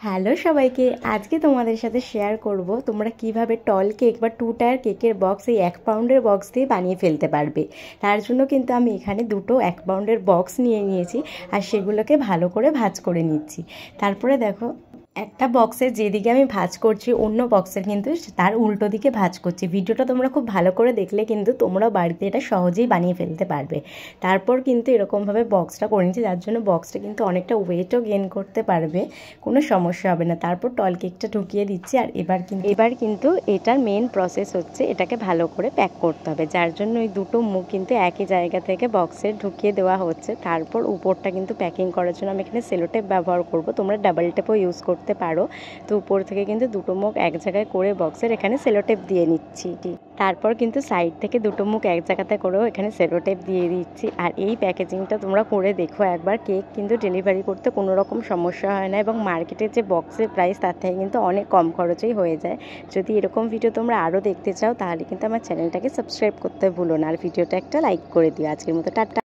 Hello সবাইকে, আজকে তোমাদের সাথে শেয়ার করব তোমরা কিভাবে টল কেক বা 2 টায়ার কেকের বক্স এই 1 পাউন্ডের বক্স দিয়ে বানিয়ে ফেলতে পারবে। তার জন্য কিন্তু আমি এখানে দুটো 1 পাউন্ডের বক্স নিয়ে নিয়েছি আর সেগুলোকে ভালো করে ভাঁজ করে নিচ্ছি। তারপরে দেখো, একটা বক্সের যেদিকে আমি ভাঁজ করছি অন্য বক্সের কিন্তু তার উল্টো দিকে ভাঁজ করছি। ভিডিওটা তোমরা খুব ভালো করে দেখলে কিন্তু তোমরাও বাড়িতে এটা সহজেই বানিয়ে ফেলতে পারবে। তারপর কিন্তু এরকমভাবে বক্সটা করে নিচ্ছি, যার জন্য বক্সটা কিন্তু অনেকটা ওয়েটও গেইন করতে পারবে, কোনো সমস্যা হবে না। তারপর টল কেকটা ঢুকিয়ে দিচ্ছি আর এবার কিন্তু এটার মেন প্রসেস হচ্ছে এটাকে ভালো করে প্যাক করতে হবে, যার জন্য এই দুটো মুখ কিন্তু একই জায়গা থেকে বক্সে ঢুকিয়ে দেওয়া হচ্ছে। তারপর উপরটা কিন্তু প্যাকিং করার জন্য আমি এখানে সেলোটেপ ব্যবহার করব, তোমরা ডাবল টেপও ইউজ করতে পারো। তো উপর থেকে কিন্তু দুটো মুখ এক জায়গায় করে বক্সের এখানে সেলোটেপ দিয়ে নিচ্ছি। তারপর কিন্তু সাইড থেকে দুটো মুখ এক জায়গাতে করেও এখানে সেলোটেপ দিয়ে দিচ্ছি। আর এই প্যাকেজিংটা তোমরা করে দেখো একবার, কেক কিন্তু ডেলিভারি করতে কোনো রকম সমস্যা হয় না এবং মার্কেটের যে বক্সের প্রাইস তার থেকে কিন্তু অনেক কম খরচেই হয়ে যায়। যদি এরকম ভিডিও তোমরা আরও দেখতে চাও তাহলে কিন্তু আমার চ্যানেলটাকে সাবস্ক্রাইব করতে ভুলো না আর ভিডিওটা একটা লাইক করে দিও। আজকের মতো টাটা।